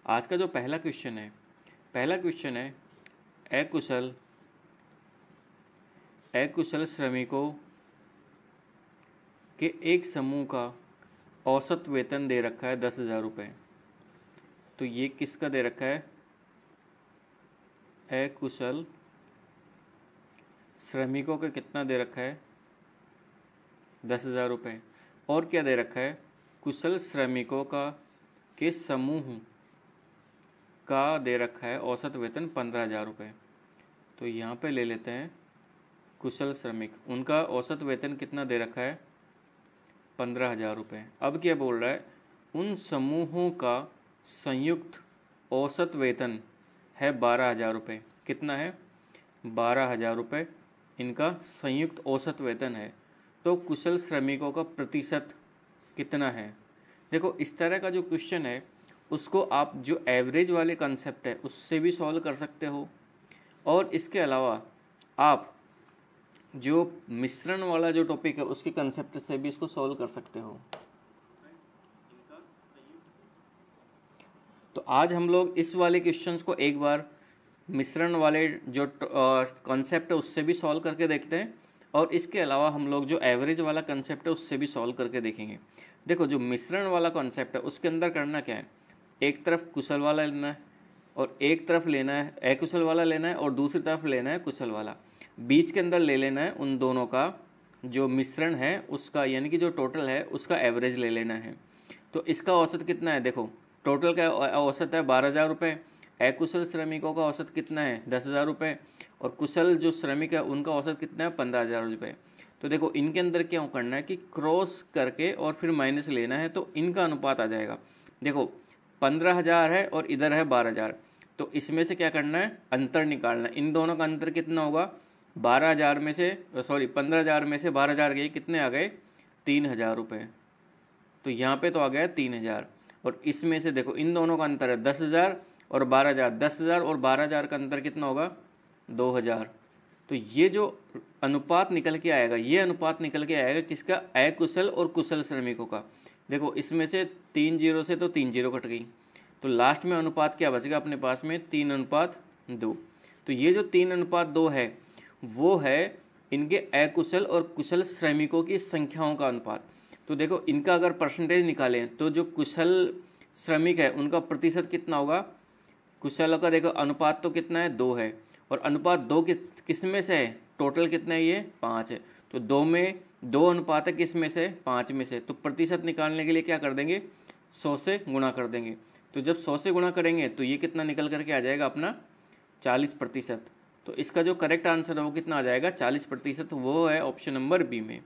आज का जो पहला क्वेश्चन है अकुशल श्रमिकों के एक समूह का औसत वेतन दे रखा है 10,000 रुपये। तो ये किसका दे रखा है? अकुशल श्रमिकों का कितना दे रखा है? 10,000 रुपये। और क्या दे रखा है? कुशल श्रमिकों के समूह का दे रखा है औसत वेतन 15,000 रुपये। तो यहाँ पे ले लेते हैं कुशल श्रमिक, उनका औसत वेतन कितना दे रखा है? 15,000 रुपये। अब क्या बोल रहा है? उन समूहों का संयुक्त औसत वेतन है 12,000 रुपये। कितना है? 12,000 रुपये इनका संयुक्त औसत वेतन है। तो कुशल श्रमिकों का प्रतिशत कितना है? देखो, इस तरह का जो क्वेश्चन है उसको आप जो एवरेज वाले कंसेप्ट है उससे भी सॉल्व कर सकते हो, और इसके अलावा आप जो मिश्रण वाला जो टॉपिक है उसके कंसेप्ट से भी इसको सॉल्व कर सकते हो। तो आज हम लोग इस वाले क्वेश्चंस को एक बार मिश्रण वाले जो कॉन्सेप्ट है उससे भी सॉल्व करके देखते हैं, और इसके अलावा हम लोग जो एवरेज वाला कॉन्सेप्ट है उससे भी सॉल्व करके देखेंगे। देखो, जो मिश्रण वाला कॉन्सेप्ट है उसके अंदर करना क्या है, एक तरफ कुशल वाला लेना है और एक तरफ लेना है अकुशल वाला लेना है, और दूसरी तरफ लेना है कुशल वाला। बीच के अंदर ले लेना है उन दोनों का जो मिश्रण है उसका, यानी कि जो टोटल है उसका एवरेज ले लेना है। तो इसका औसत कितना है? देखो, टोटल का औसत है 12,000 रुपये, अकुशल श्रमिकों का औसत कितना है? 10,000 रुपये, और कुशल जो श्रमिक है उनका औसत कितना है? 15,000 रुपये। तो देखो, इनके अंदर क्या करना है कि क्रॉस करके और फिर माइनस लेना है, तो इनका अनुपात आ जाएगा। देखो, 15,000 है और इधर है 12,000, तो इसमें से क्या करना है? अंतर निकालना है। इन दोनों का अंतर कितना होगा? 15,000 में से 12,000 गए, कितने आ गए? 3,000 रुपये। तो यहाँ पे तो आ गया 3,000, और इसमें से देखो इन दोनों का अंतर है 10,000 और 12,000। 10,000 और 12,000 का अंतर कितना होगा? 2,000। तो ये जो अनुपात निकल के आएगा, ये अनुपात निकल के आएगा किसका? अकुशल और कुशल श्रमिकों का। देखो, इसमें से 3 जीरो से तो 3 जीरो कट गई, तो लास्ट में अनुपात क्या बचेगा अपने पास में? 3:2। तो ये जो 3:2 है वो है इनके अकुशल और कुशल श्रमिकों की संख्याओं का अनुपात। तो देखो, इनका अगर परसेंटेज निकालें तो जो कुशल श्रमिक है उनका प्रतिशत कितना होगा? कुशल का देखो अनुपात तो कितना है? 2 है, और अनुपात 2 किस में से है? टोटल कितना है? ये 5 है। तो 2 में 2 अनुपात है किस में से? 5 में से। तो प्रतिशत निकालने के लिए क्या कर देंगे? 100 से गुणा कर देंगे। तो जब 100 से गुणा करेंगे तो ये कितना निकल करके आ जाएगा अपना? 40%। तो इसका जो करेक्ट आंसर है वो कितना आ जाएगा? 40%। वो है ऑप्शन नंबर बी में।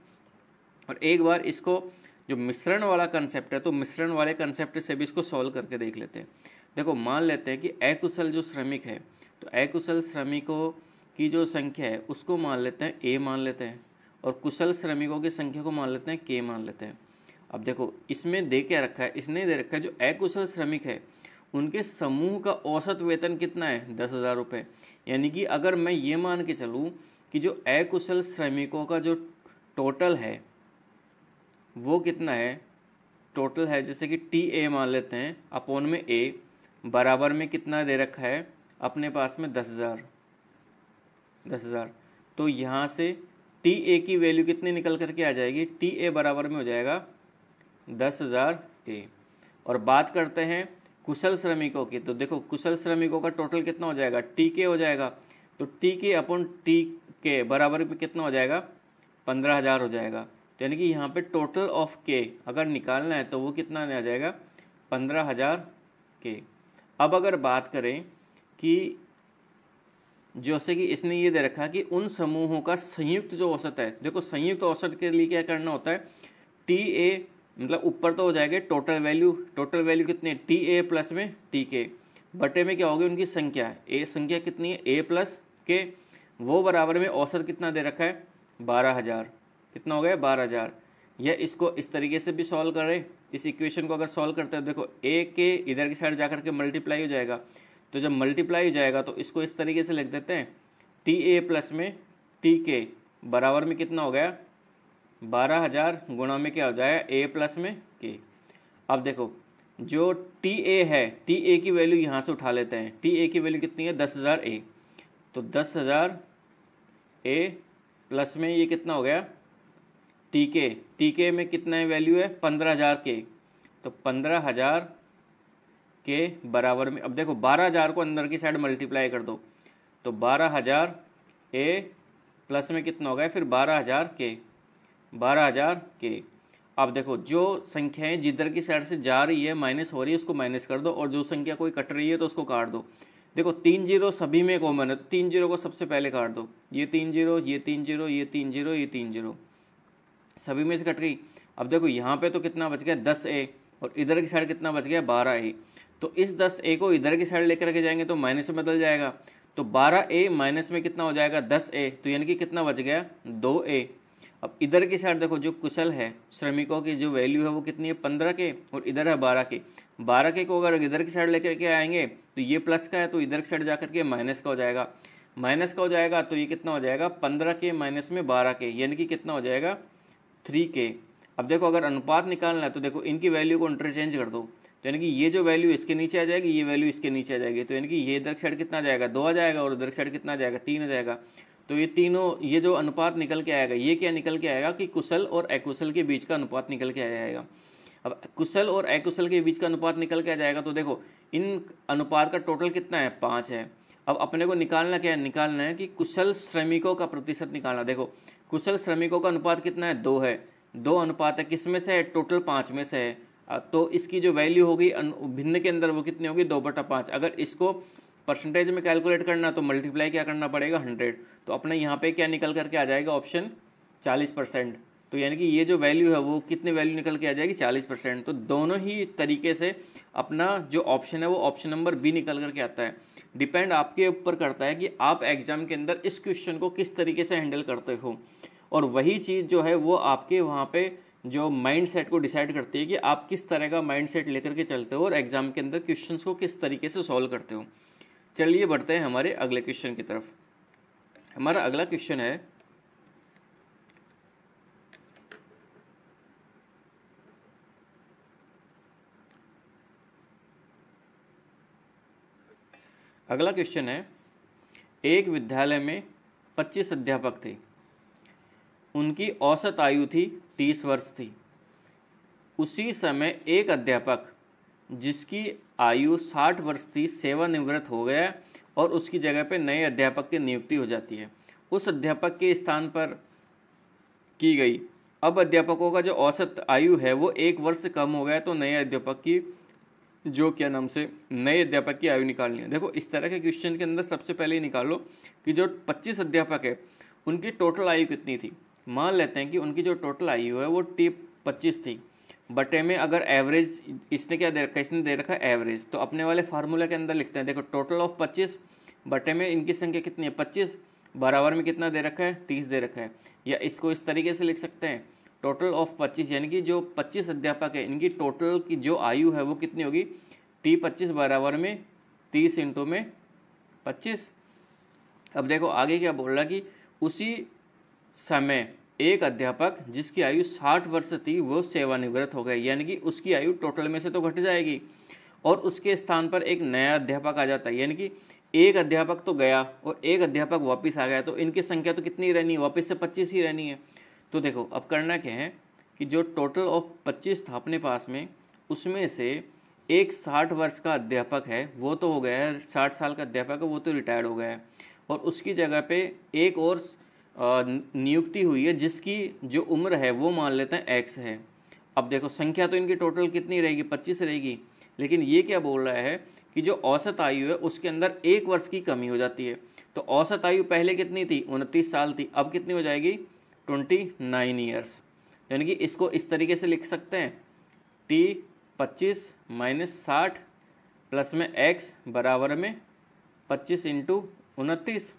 और एक बार इसको जो मिश्रण वाला कंसेप्ट है, तो मिश्रण वाले कंसेप्ट से भी इसको सॉल्व करके देख लेते हैं। देखो, मान लेते हैं कि अकुशल जो श्रमिक है, तो अकुशल श्रमिकों की जो संख्या है उसको मान लेते हैं ए मान लेते हैं, और कुशल श्रमिकों की संख्या को मान लेते हैं के मान लेते हैं। अब देखो, इसमें दे क्या रखा है? इसने दे रखा है जो अकुशल श्रमिक है उनके समूह का औसत वेतन कितना है? 10,000 रुपये। यानी कि अगर मैं ये मान के चलूँ कि जो अकुशल श्रमिकों का जो टोटल है वो कितना है? टोटल है जैसे कि टी ए मान लेते हैं, अपॉन में ए बराबर में कितना दे रखा है अपने पास में? 10,000। तो यहाँ से टी ए की वैल्यू कितनी निकल करके आ जाएगी? टी ए बराबर में हो जाएगा 10,000 ए। और बात करते हैं कुशल श्रमिकों की, तो देखो कुशल श्रमिकों का टोटल कितना हो जाएगा? टी के हो जाएगा। तो टी के अपॉन टी के बराबर में कितना हो जाएगा? 15,000 हो जाएगा। तो यानी कि यहाँ पे टोटल ऑफ के अगर निकालना है तो वो कितना आ जाएगा? 15,000 के। अब अगर बात करें कि जैसे कि इसने ये दे रखा कि उन समूहों का संयुक्त जो औसत है, देखो संयुक्त औसत के लिए क्या करना होता है? टी ए मतलब ऊपर तो हो जाएगा टोटल वैल्यू कितनी है? टी ए प्लस में टी के बटे में क्या होगी? उनकी संख्या। ए संख्या कितनी है? ए प्लस के, वो बराबर में औसत कितना दे रखा है? 12,000। कितना हो गया? 12,000। यह इसको इस तरीके से भी सॉल्व करें। इस इक्वेशन को अगर सॉल्व करते हैं, देखो ए के इधर की साइड जाकर के मल्टीप्लाई हो जाएगा, तो जब मल्टीप्लाई हो जाएगा तो इसको इस तरीके से लिख देते हैं, टी ए प्लस में टी के बराबर में कितना हो गया? 12,000 गुणा में क्या हो जाएगा? ए प्लस में के। अब देखो जो टी ए है, टी ए की वैल्यू यहाँ से उठा लेते हैं। टी ए की वैल्यू कितनी है? 10,000 ए। तो 10,000 ए प्लस में ये कितना हो गया? टी के। टी के में कितना है वैल्यू है? 15,000 के। तो 15,000 के बराबर में, अब देखो 12,000 को अंदर की साइड मल्टीप्लाई कर दो, तो 12,000 ए प्लस में कितना हो गया फिर? 12,000 के। 12,000 के। अब देखो जो संख्याएं जिधर की साइड से जा रही है माइनस हो रही है उसको माइनस कर दो, और जो संख्या कोई कट रही है तो उसको काट दो। देखो 3 जीरो सभी में कॉमन है, तो 3 जीरो को सबसे पहले काट दो। ये 3 जीरो, ये 3 जीरो, ये 3 जीरो, ये 3 जीरो, सभी में से कट गई। अब देखो यहाँ पे तो कितना बच गया? 10 ए, और इधर की साइड कितना बच गया? 12 ए। तो इस 10 ए को इधर की साइड लेकर के जाएंगे तो माइनस में बदल जाएगा। तो 12 ए माइनस में कितना हो जाएगा? 10 ए। तो यानी कि कितना बच गया? 2 ए। अब इधर की साइड देखो जो कुशल है, श्रमिकों की जो वैल्यू है वो कितनी है? 15 के, और इधर है 12 के। 12 के को अगर इधर की साइड लेकर के आएंगे तो ये प्लस का है, तो इधर की साइड जा करके माइनस का हो जाएगा। माइनस का हो जाएगा तो ये कितना हो जाएगा? 15 के माइनस में 12 के, यानी कि कितना हो जाएगा? 3 के। अब देखो अगर अनुपात निकालना है तो देखो इनकी वैल्यू को इंटरचेंज कर दो, तो यानी कि ये जो वैल्यू इसके नीचे आ जाएगी, ये वैल्यू इसके नीचे आ जाएगी। तो यानी कि ये इधर की साइड कितना आ जाएगा? 2 आ जाएगा, और उधर की साइड कितना आ जाएगा? 3 आ जाएगा। तो ये तीनों, ये जो अनुपात निकल के आएगा, ये क्या निकल के आएगा कि कुशल और अकुशल के बीच का अनुपात निकल के आ जाएगा। अब कुशल और अकुशल के बीच का अनुपात निकल के आ जाएगा तो देखो इन अनुपात का टोटल कितना है? 5 है। अब अपने को निकालना क्या है? निकालना है कि कुशल श्रमिकों का प्रतिशत निकालना। देखो कुशल श्रमिकों का अनुपात कितना है? 2 है। 2 अनुपात है, किस में से है? टोटल 5 में से है। तो इसकी जो वैल्यू होगी भिन्न के अंदर वो कितनी होगी? 2/5। अगर इसको परसेंटेज में कैलकुलेट करना तो मल्टीप्लाई क्या करना पड़ेगा? 100। तो अपने यहाँ पे क्या निकल करके आ जाएगा? ऑप्शन 40%। तो यानी कि ये जो वैल्यू है वो कितनी वैल्यू निकल के आ जाएगी? 40%। तो दोनों ही तरीके से अपना जो ऑप्शन है वो ऑप्शन नंबर बी निकल करके आता है। डिपेंड आपके ऊपर करता है कि आप एग्जाम के अंदर इस क्वेश्चन को किस तरीके से हैंडल करते हो, और वही चीज़ जो है वो आपके वहाँ पे जो माइंड सेट को डिसाइड करती है कि आप किस तरह का माइंड सेट लेकर के चलते हो और एग्जाम के अंदर क्वेश्चंस को किस तरीके से सॉल्व करते हो। चलिए बढ़ते हैं हमारे अगले क्वेश्चन की तरफ। हमारा अगला क्वेश्चन है, अगला क्वेश्चन है, एक विद्यालय में 25 अध्यापक थे, उनकी औसत आयु थी 30 वर्ष थी। उसी समय एक अध्यापक जिसकी आयु 60 वर्ष थी सेवानिवृत्त हो गया और उसकी जगह पे नए अध्यापक की नियुक्ति हो जाती है। उस अध्यापक के स्थान पर की गई। अब अध्यापकों का जो औसत आयु है वो 1 वर्ष से कम हो गया, तो नए अध्यापक की जो क्या नाम से नए अध्यापक की आयु निकालनी है। देखो इस तरह के क्वेश्चन के अंदर सबसे पहले निकालो कि जो 25 अध्यापक है उनकी टोटल आयु कितनी थी। मान लेते हैं कि उनकी जो टोटल आयु है वो 25 थी, बटे में अगर एवरेज इसने क्या दे रखा है? इसने दे रखा है एवरेज। तो अपने वाले फार्मूला के अंदर लिखते हैं, देखो टोटल ऑफ 25 बटे में इनकी संख्या कितनी है? 25 बराबर में कितना दे रखा है? 30 दे रखा है। या इसको इस तरीके से लिख सकते हैं, टोटल ऑफ 25, यानी कि जो 25 अध्यापक है इनकी टोटल की जो आयु है वो कितनी होगी? T25 बराबर में 30 इंटू में 25। अब देखो आगे क्या बोल रहा कि उसी समय एक अध्यापक जिसकी आयु 60 वर्ष थी वो सेवानिवृत्त हो गए, यानी कि उसकी आयु टोटल में से तो घट जाएगी और उसके स्थान पर एक नया अध्यापक आ जाता है। यानी कि एक अध्यापक तो गया और एक अध्यापक वापस आ गया, तो इनकी संख्या तो कितनी रहनी है? वापस से 25 ही रहनी है। तो देखो अब करना क्या है कि जो टोटल ऑफ 25 था अपने पास में, उसमें से एक 60 वर्ष का अध्यापक है वो तो हो गया है, 60 साल का अध्यापक है वो तो रिटायर्ड हो गया है, और उसकी जगह पे एक और नियुक्ति हुई है जिसकी जो उम्र है वो मान लेते हैं x है। अब देखो संख्या तो इनकी टोटल कितनी रहेगी? 25 रहेगी, लेकिन ये क्या बोल रहा है कि जो औसत आयु है उसके अंदर 1 वर्ष की कमी हो जाती है। तो औसत आयु पहले कितनी थी? 29 साल थी, अब कितनी हो जाएगी? 29 ईयर्स। यानी कि इसको इस तरीके से लिख सकते हैं, T25 माइनस 60 प्लस में x बराबर में 25 इंटू 29।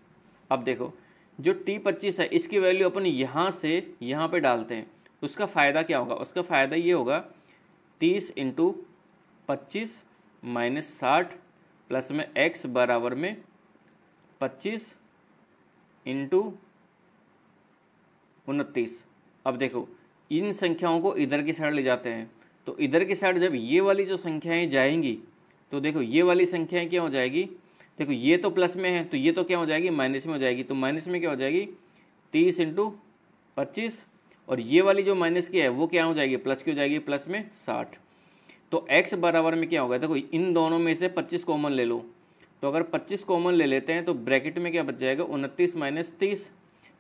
अब देखो जो T25 है इसकी वैल्यू अपन यहाँ से यहाँ पे डालते हैं, उसका फ़ायदा क्या होगा? उसका फ़ायदा ये होगा 30 इंटू 25 माइनस 60 प्लस में x बराबर में 25 इंटू 29। अब देखो इन संख्याओं को इधर की साइड ले जाते हैं तो इधर की साइड जब ये वाली जो संख्याएं जाएंगी तो देखो ये वाली संख्याएं क्या हो जाएगी, देखो ये तो प्लस में है तो ये तो क्या हो जाएगी, माइनस में हो जाएगी। तो माइनस में क्या हो जाएगी, 30 × 25, और ये वाली जो माइनस की है वो क्या हो जाएगी, प्लस की हो जाएगी, प्लस में 60। तो x बराबर में क्या होगा, देखो इन दोनों में से 25 कॉमन ले लो। तो अगर 25 कॉमन ले लेते हैं तो ब्रैकेट में क्या बच जाएगा, 29 - 30,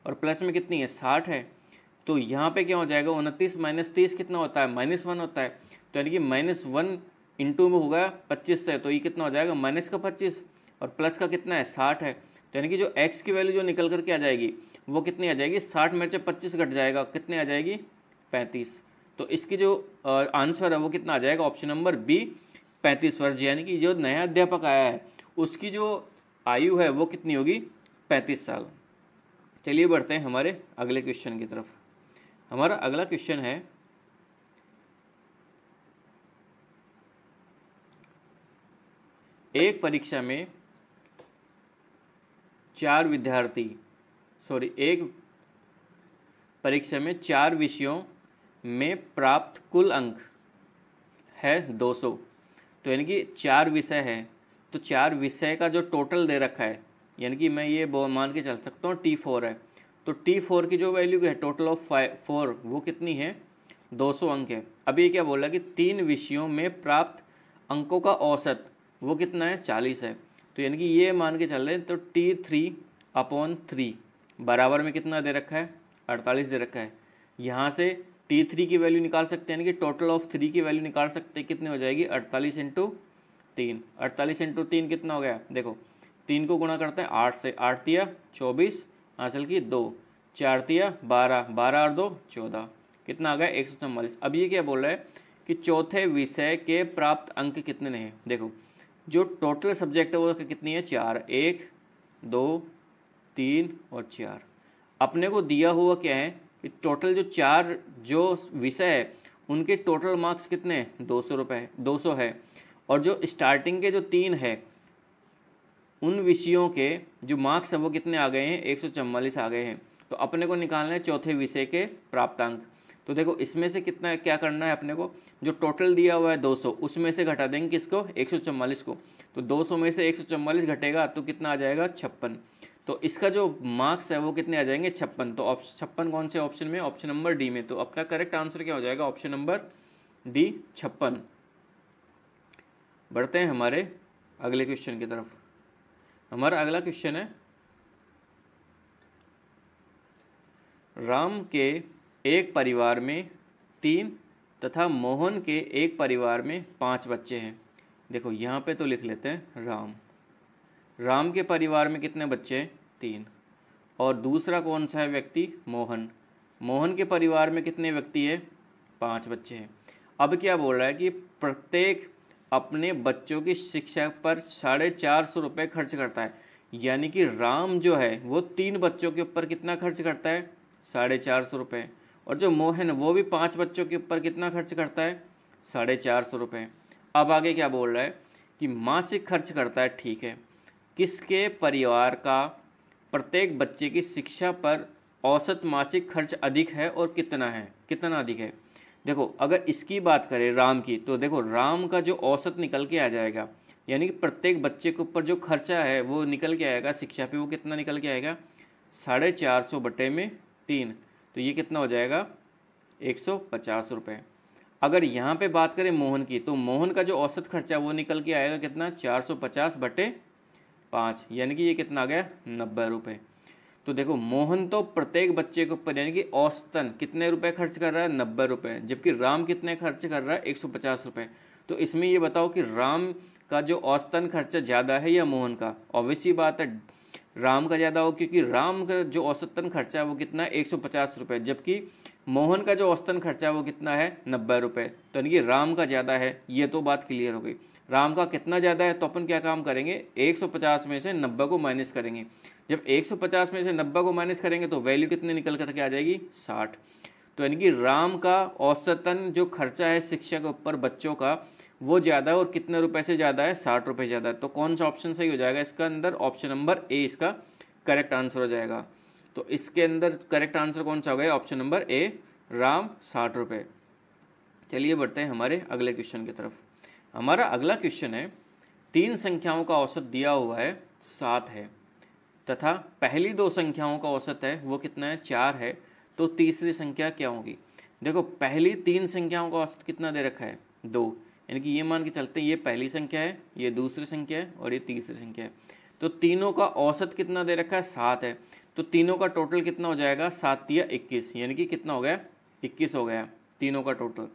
और प्लस में कितनी है, 60 है। तो यहाँ पे क्या हो जाएगा, 29 - 30 कितना होता है, -1 होता है। तो यानी कि -1 इंटू में होगा 25 से, तो ये कितना हो जाएगा, माइनस का 25, और प्लस का कितना है, 60 है। तो यानी कि जो x की वैल्यू जो निकल करके आ जाएगी वो कितनी आ जाएगी, 60 में से 25 घट जाएगा, कितने आ जाएगी, 35। तो इसकी जो आंसर है वो कितना आ जाएगा, ऑप्शन नंबर बी, 35 वर्ष। यानी कि जो नया अध्यापक आया है उसकी जो आयु है वो कितनी होगी, 35 साल। चलिए बढ़ते हैं हमारे अगले क्वेश्चन की तरफ। हमारा अगला क्वेश्चन है, एक परीक्षा में एक परीक्षा में 4 विषयों में प्राप्त कुल अंक है 200। तो यानी कि 4 विषय है, तो 4 विषय का जो टोटल दे रखा है, यानी कि मैं ये मान के चल सकता हूँ T4 है। तो T4 की जो वैल्यू है, टोटल ऑफ 4, वो कितनी है, 200 अंक है। अभी ये क्या बोला कि 3 विषयों में प्राप्त अंकों का औसत वो कितना है, 40 है। तो यानी कि ये मान के चल रहे हैं, तो T3/3 बराबर में कितना दे रखा है, 48 दे रखा है। यहाँ से T3 की वैल्यू निकाल सकते हैं, यानी कि टोटल ऑफ 3 की वैल्यू निकाल सकते हैं, कितनी हो जाएगी, 48 × 3। 48 × 3 कितना हो गया, देखो 3 को गुणा करते हैं 8 से, 8 तिया 24, हासिल की 2, 4 तिया 12, 12 और 2 14, कितना आ गया, 144। अब ये क्या बोल रहा है कि चौथे विषय के प्राप्त अंक कितने हैं। देखो जो टोटल सब्जेक्ट है वो कितनी है, 4, 1 2 3 और 4। अपने को दिया हुआ क्या है कि टोटल जो 4 जो विषय है उनके टोटल मार्क्स कितने हैं, 200 है। और जो स्टार्टिंग के जो 3 है उन विषयों के जो मार्क्स है वो कितने आ गए हैं, 144 आ गए हैं। तो अपने को निकालना है चौथे विषय के प्राप्तांक। तो देखो इसमें से कितना क्या करना है अपने को, जो टोटल दिया हुआ है 200 उसमें से घटा देंगे किसको, 144 को। तो 200 में से 144 घटेगा तो कितना आ जाएगा, 56। तो इसका जो मार्क्स है वो कितने आ जाएंगे, 56। तो 56 कौन से ऑप्शन में, ऑप्शन नंबर डी में। तो अपना करेक्ट आंसर क्या हो जाएगा, ऑप्शन नंबर डी, 56। बढ़ते हैं हमारे अगले क्वेश्चन की तरफ। हमारा अगला क्वेश्चन है, राम के एक परिवार में 3 तथा मोहन के एक परिवार में 5 बच्चे हैं। देखो यहाँ पे तो लिख लेते हैं राम के परिवार में कितने बच्चे हैं, 3, और दूसरा कौन सा है व्यक्ति, मोहन के परिवार में कितने व्यक्ति है, 5 बच्चे हैं। अब क्या बोल रहा है कि प्रत्येक अपने बच्चों की शिक्षा पर 450 रुपये खर्च करता है। यानी कि राम जो है वो 3 बच्चों के ऊपर कितना खर्च करता है, 450 रुपये, और जो मोहन वो भी 5 बच्चों के ऊपर कितना खर्च करता है, 450 रुपये। अब आगे क्या बोल रहा है कि मासिक खर्च करता है, ठीक है, किसके परिवार का प्रत्येक बच्चे की शिक्षा पर औसत मासिक खर्च अधिक है और कितना अधिक है। देखो अगर इसकी बात करें राम की, तो देखो राम का जो औसत निकल के आ जाएगा, यानी कि प्रत्येक बच्चे के ऊपर जो खर्चा है वो निकल के आएगा शिक्षा पे, वो कितना निकल के आएगा, 450 बटे में 3। तो ये कितना हो जाएगा, 150 रुपये। अगर यहाँ पे बात करें मोहन की, तो मोहन का जो औसत खर्चा वो निकल के आएगा कितना, 450 बटे 5, यानी कि ये कितना आ गया, 90 रुपये। तो देखो मोहन तो प्रत्येक बच्चे के ऊपर यानी कि औसतन कितने रुपए खर्च कर रहा है, 90 रुपये, जबकि राम कितने खर्च कर रहा है, 150 रुपये। तो इसमें ये बताओ कि राम का जो औसतन खर्चा ज़्यादा है या मोहन का। ऑब्वियसली बात है राम का ज़्यादा हो, क्योंकि राम का जो औसतन खर्चा है वो कितना है, 150 रुपये, जबकि मोहन का जो औसतन खर्चा है वो कितना है, 90 रुपये। तो यानी कि राम का ज़्यादा है, ये तो बात क्लियर हो गई। राम का कितना ज़्यादा है, तो अपन क्या काम करेंगे, 150 में से 90 को माइनस करेंगे। जब 150 में से 90 को माइनस करेंगे तो वैल्यू कितनी निकल करके आ जाएगी, 60। तो यानी कि राम का औसतन जो खर्चा है शिक्षा के ऊपर बच्चों का वो ज़्यादा है, और कितने रुपए से ज़्यादा है, 60 रुपये ज़्यादा है। तो कौन सा ऑप्शन सही हो जाएगा इसका अंदर, ऑप्शन नंबर ए इसका करेक्ट आंसर हो जाएगा। तो इसके अंदर करेक्ट आंसर कौन सा हो गया, ऑप्शन नंबर ए, राम 60 रुपये। चलिए बढ़ते हैं हमारे अगले क्वेश्चन की तरफ। हमारा अगला क्वेश्चन है, 3 संख्याओं का औसत दिया हुआ है 7 है तथा पहली 2 संख्याओं का औसत है वो कितना है 4 है, तो तीसरी संख्या क्या होगी। देखो पहली 3 संख्याओं का औसत कितना दे रखा है 2, यानी कि ये मान के चलते हैं ये पहली संख्या है, ये दूसरी संख्या है और ये तीसरी संख्या है। तो तीनों का औसत कितना दे रखा है 7 है, तो तीनों का टोटल कितना हो जाएगा 7 या 21, यानी कि कितना हो गया 21 हो गया तीनों का टोटल।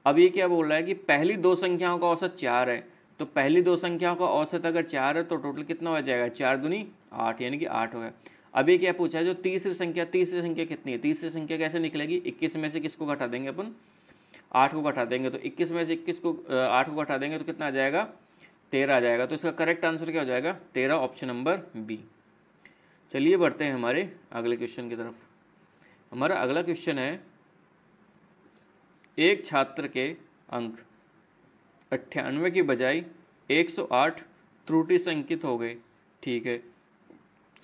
अब ये क्या बोल रहा है कि पहली 2 संख्याओं का औसत 4 है, तो पहली 2 संख्याओं का औसत अगर 4 है तो टोटल कितना हो जाएगा 4 दूनी 8, यानी कि 8 हो गया। अब ये क्या पूछा है जो तीसरी संख्या कितनी है, तीसरी संख्या कैसे निकलेगी, 21 में से किसको घटा देंगे अपन 8 को घटा देंगे, तो 21 में से 21 को 8 को घटा देंगे तो कितना आ जाएगा 13 आ जाएगा। तो इसका करेक्ट आंसर क्या हो जाएगा 13, ऑप्शन नंबर बी। चलिए बढ़ते हैं हमारे अगले क्वेश्चन की तरफ। हमारा अगला क्वेश्चन है, एक छात्र के अंक 98 की बजाय 108 त्रुटि से अंकित हो गए, ठीक है।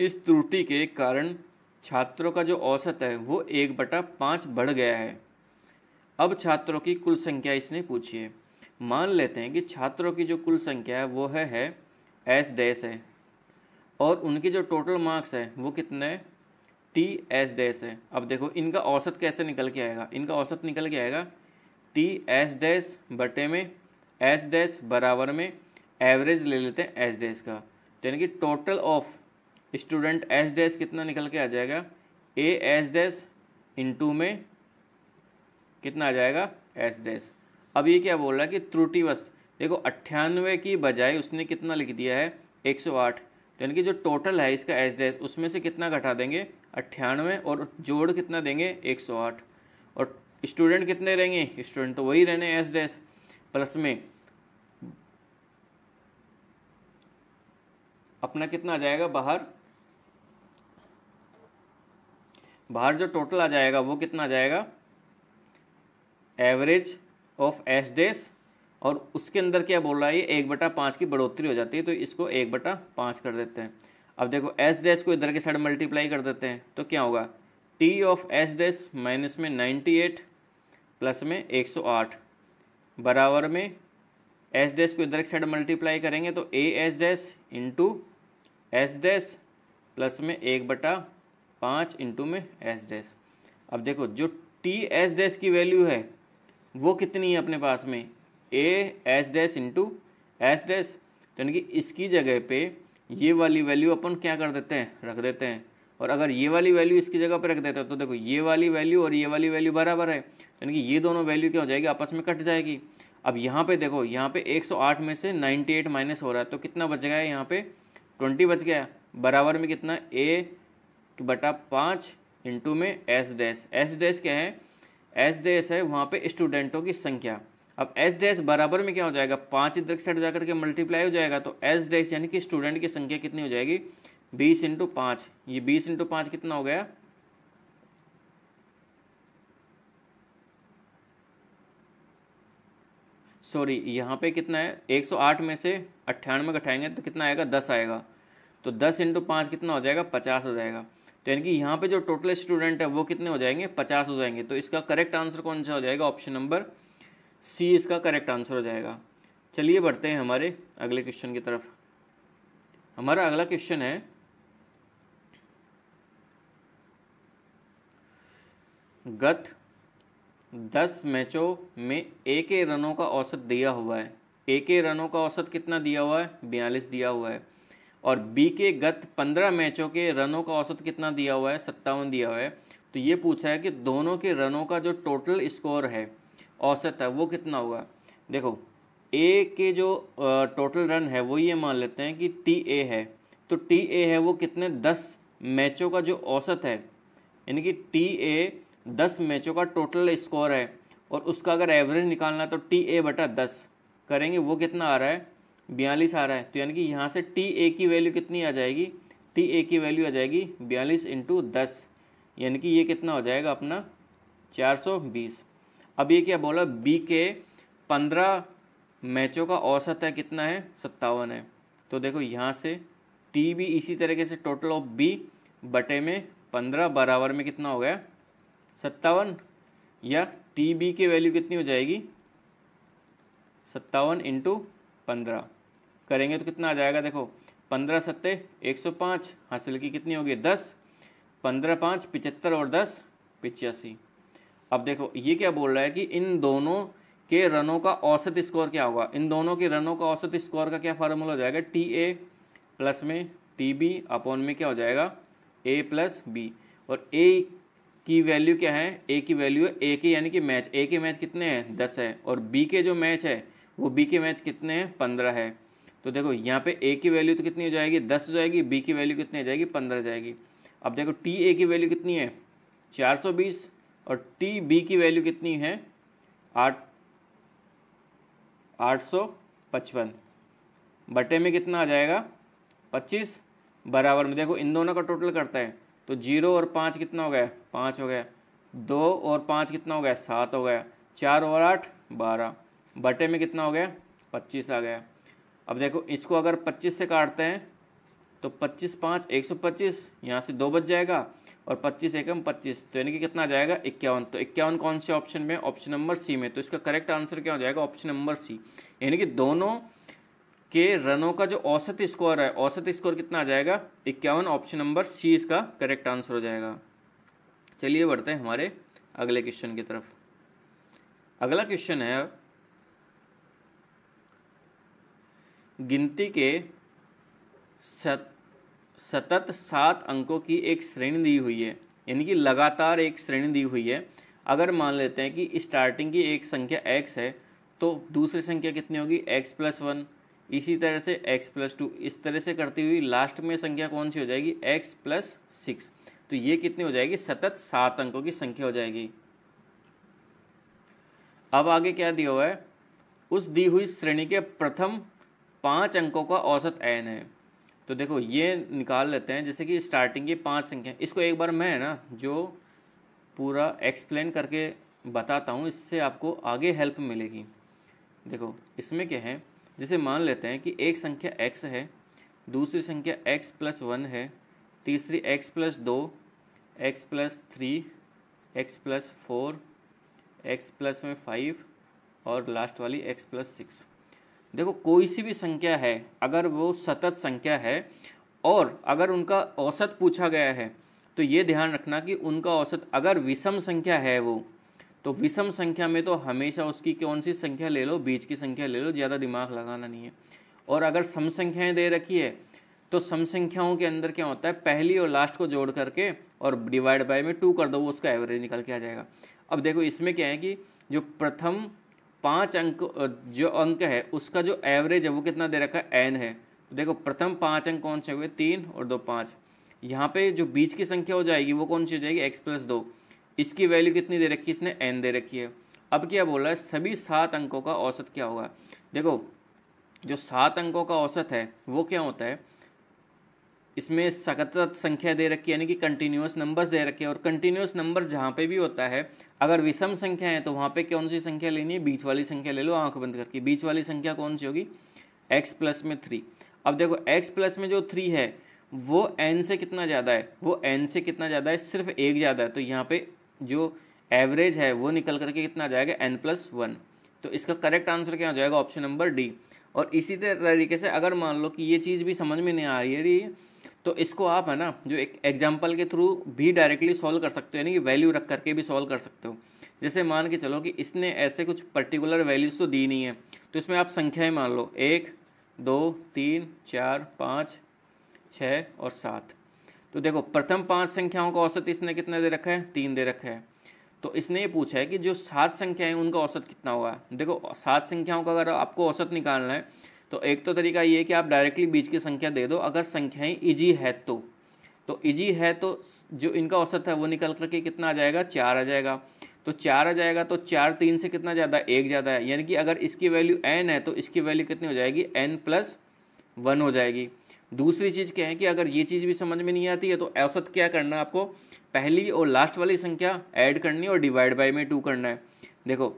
इस त्रुटि के कारण छात्रों का जो औसत है वो 1/5 बढ़ गया है। अब छात्रों की कुल संख्या इसने पूछी है। मान लेते हैं कि छात्रों की जो कुल संख्या है वो है एस डैश है और उनके जो टोटल मार्क्स है वो कितने हैं टी एस डैश है। अब देखो इनका औसत कैसे निकल के आएगा, इनका औसत निकल के आएगा टी एस डैश बटे में एस डैश बराबर में एवरेज ले लेते हैं एस डैश का, तो यानी कि total of student S dash कितना निकल के आ जाएगा ए एस डैश इंटू में कितना आ जाएगा एस डैश। अब ये क्या बोल रहा है कि त्रुटिवश, देखो 98 की बजाय उसने कितना लिख दिया है 108, तो यानी कि जो टोटल है इसका एस डैश उसमें से कितना घटा देंगे 98 और जोड़ कितना देंगे 108, और स्टूडेंट कितने रहेंगे, स्टूडेंट तो वही रहने एस डैश, प्लस में अपना कितना आ जाएगा बाहर जो टोटल आ जाएगा वो कितना आ जाएगा एवरेज ऑफ एस डैश, और उसके अंदर क्या बोल रहा है ये 1/5 की बढ़ोतरी हो जाती है, तो इसको 1/5 कर देते हैं। अब देखो एस डैश को इधर के साइड मल्टीप्लाई कर देते हैं तो क्या होगा T of S dash minus में 98 प्लस में 108 बराबर में एस डैश को इधर के साइड मल्टीप्लाई करेंगे तो A S dash into S dash plus में 1/5 इंटू में एस डैश। अब देखो जो टी एस डैश की वैल्यू है वो कितनी है अपने पास में A S dash into S dash, यानी कि इसकी जगह पे ये वाली वैल्यू अपन क्या कर देते हैं रख देते हैं, और अगर ये वाली वैल्यू इसकी जगह पे रख देते हैं तो देखो ये वाली वैल्यू और ये वाली वैल्यू बराबर है, यानी कि ये दोनों वैल्यू क्या हो जाएगी आपस में कट जाएगी। अब यहाँ पे देखो यहाँ पे 108 में से 98 माइनस हो रहा है तो कितना बच गया है यहाँ पे 20 बच गया, बराबर में कितना A/5 इंटू में एस डैश। एस डैश क्या है, एस डैश है वहाँ पे स्टूडेंटों की संख्या। अब एस डैश बराबर में क्या हो जाएगा 5 इधर साइड जाकर के मल्टीप्लाई हो जाएगा, तो एस डैश यानी कि स्टूडेंट की संख्या कितनी हो जाएगी 20 इंटू 5, ये 20 इंटू 5 कितना हो गया सॉरी यहाँ पे कितना है 108 में से 98 घटाएंगे तो कितना आएगा 10 आएगा, तो 10 इंटू 5 कितना हो जाएगा 50 हो जाएगा, तो यानी कि यहाँ पे जो टोटल स्टूडेंट है वो कितने हो जाएंगे 50 हो जाएंगे। तो इसका करेक्ट आंसर कौन सा हो जाएगा, ऑप्शन नंबर सी इसका करेक्ट आंसर हो जाएगा। चलिए बढ़ते हैं हमारे अगले क्वेश्चन की तरफ। हमारा अगला क्वेश्चन है, गत 10 मैचों में ए के रनों का औसत दिया हुआ है। ए के रनों का औसत कितना दिया हुआ है 42 दिया हुआ है, और बी के गत 15 मैचों के रनों का औसत कितना दिया हुआ है 57 दिया हुआ है। तो ये पूछा है कि दोनों के रनों का जो टोटल स्कोर है औसत है वो कितना होगा। देखो ए के जो टोटल रन है वो ये मान लेते हैं कि टी ए है, तो टी ए है वो कितने 10 मैचों का जो औसत है, यानी कि टी ए 10 मैचों का टोटल स्कोर है, और उसका अगर एवरेज निकालना है तो टी ए बटा 10 करेंगे, वो कितना आ रहा है 42 आ रहा है। तो यानी कि यहाँ से टी ए की वैल्यू कितनी आ जाएगी, टी ए की वैल्यू आ जाएगी 42 इंटू 10, यानी कि ये कितना हो जाएगा अपना 420। अब ये क्या बोला बी के 15 मैचों का औसत है कितना है 57 है, तो देखो यहाँ से टी भी इसी तरीके से टोटल ऑफ बी बटे में 15 बराबर में कितना हो गया 57 या टी बी की वैल्यू कितनी हो जाएगी 57 इंटू 15 करेंगे तो कितना आ जाएगा, देखो 15 सत्ते 105, हासिल की कितनी होगी 10, 15 5 75 और 10 85। अब देखो ये क्या बोल रहा है कि इन दोनों के रनों का औसत स्कोर क्या होगा। इन दोनों के रनों का औसत स्कोर का क्या फार्मूला हो जाएगा, टी ए प्लस में टी बी अपॉन में क्या हो जाएगा ए प्लस बी। और ए की वैल्यू क्या है, ए की वैल्यू है ए के यानी कि मैच, ए के मैच कितने हैं 10 है, और बी के जो मैच है वो बी के मैच कितने हैं 15 है। तो देखो यहाँ पे ए की वैल्यू तो कितनी हो जाएगी 10 हो जाएगी, बी की वैल्यू कितनी हो जाएगी 15 हो जाएगी। अब देखो टी ए की वैल्यू कितनी है 420 और टी बी की वैल्यू कितनी है 855 बटे में कितना आ जाएगा 25 बराबर में। देखो इन दोनों का टोटल करता है तो 0 और 5 कितना हो गया 5 हो गया, 2 और 5 कितना हो गया 7 हो गया, 4 और 8 12 बटे में कितना हो गया 25 आ गया। अब देखो इसको अगर 25 से काटते हैं तो 25 5 125, यहाँ से 2 बच जाएगा और 25 एकम 25, तो यानी कि कितना आ जाएगा 51। तो 51 कौन से ऑप्शन में, ऑप्शन नंबर सी में। तो इसका करेक्ट आंसर क्या हो जाएगा ऑप्शन नंबर सी, यानी कि दोनों के रनों का जो औसत स्कोर है, औसत स्कोर कितना आ जाएगा 51, ऑप्शन नंबर सी इसका करेक्ट आंसर हो जाएगा। चलिए बढ़ते हैं हमारे अगले क्वेश्चन की तरफ। अगला क्वेश्चन है गिनती के सतत 7 अंकों की एक श्रेणी दी हुई है, यानी कि लगातार एक श्रेणी दी हुई है। अगर मान लेते हैं कि स्टार्टिंग की एक संख्या x है तो दूसरी संख्या कितनी होगी x + 1, इसी तरह से x + 2, इस तरह से करती हुई लास्ट में संख्या कौन सी हो जाएगी x + 6। तो ये कितनी हो जाएगी सतत 7 अंकों की संख्या हो जाएगी। अब आगे क्या दिया हुआ है, उस दी हुई श्रेणी के प्रथम 5 अंकों का औसत n है। तो देखो ये निकाल लेते हैं, जैसे कि स्टार्टिंग की 5 संख्या, इसको एक बार मैं ना जो पूरा एक्सप्लेन करके बताता हूँ, इससे आपको आगे हेल्प मिलेगी। देखो इसमें क्या है, जैसे मान लेते हैं कि एक संख्या x है, दूसरी संख्या x + 1 है, तीसरी x + 2, x + 3, x + 4, x + में 5 और लास्ट वाली x + 6। देखो कोई सी भी संख्या है अगर वो सतत संख्या है और अगर उनका औसत पूछा गया है तो ये ध्यान रखना कि उनका औसत अगर विषम संख्या है वो, तो विषम संख्या में तो हमेशा उसकी कौन सी संख्या ले लो, बीच की संख्या ले लो, ज़्यादा दिमाग लगाना नहीं है। और अगर सम संख्याएँ दे रखी है तो सम संख्याओं के अंदर क्या होता है, पहली और लास्ट को जोड़ करके और डिवाइड बाय में 2 कर दो, वो उसका एवरेज निकल के आ जाएगा। अब देखो इसमें क्या है कि जो प्रथम 5 अंक जो अंक है उसका जो एवरेज है वो कितना दे रखा है n है। तो देखो प्रथम 5 अंक कौन से हुए 3 और 2 5। यहाँ पे जो बीच की संख्या हो जाएगी वो कौन सी हो जाएगी x + 2, इसकी वैल्यू कितनी दे रखी है इसने n दे रखी है। अब क्या बोल रहा है सभी 7 अंकों का औसत क्या होगा। देखो जो 7 अंकों का औसत है वो क्या होता है, इसमें सतत संख्या दे रखी है यानी कि कंटिन्यूस नंबर्स दे रखे हैं, और कंटिन्यूस नंबर जहाँ पे भी होता है अगर विषम संख्या है तो वहाँ पे कौन सी संख्या लेनी है, बीच वाली संख्या ले लो आंख बंद करके। बीच वाली संख्या कौन सी होगी x + में 3। अब देखो x + में जो 3 है वो n से कितना ज़्यादा है, वो n से कितना ज़्यादा है सिर्फ 1 ज़्यादा है, तो यहाँ पे जो एवरेज है वो निकल करके कितना आ जाएगा n + 1। तो इसका करेक्ट आंसर क्या हो जाएगा ऑप्शन नंबर डी। और इसी तरीके से अगर मान लो कि ये चीज़ भी समझ में नहीं आ रही है तो इसको आप है ना जो एक एग्जाम्पल के थ्रू भी डायरेक्टली सॉल्व कर सकते हो, यानी कि वैल्यू रख करके भी सॉल्व कर सकते हो। जैसे मान के चलो कि इसने ऐसे कुछ पर्टिकुलर वैल्यूज़ तो दी नहीं है, तो इसमें आप संख्याएं मान लो 1 2 3 4 5 6 और 7। तो देखो प्रथम 5 संख्याओं का औसत इसने कितना दे रखा है 3 दे रखा है। तो इसने ये पूछा है कि जो 7 संख्याएँ उनका औसत कितना होगा। देखो 7 संख्याओं का अगर आपको औसत निकालना है तो एक तो तरीका ये है कि आप डायरेक्टली बीच की संख्या दे दो, अगर संख्याएं इजी है तो इजी है तो जो इनका औसत है वो निकल करके कितना आ जाएगा 4 आ जाएगा। तो 4 आ जाएगा तो 4 3 से कितना ज़्यादा 1 ज़्यादा है, यानी कि अगर इसकी वैल्यू n है तो इसकी वैल्यू कितनी हो जाएगी n + 1 हो जाएगी। दूसरी चीज़ क्या है कि अगर ये चीज़ भी समझ में नहीं आती है तो औसत क्या करना है आपको, पहली और लास्ट वाली संख्या ऐड करनी है और डिवाइड बाय में 2 करना है। देखो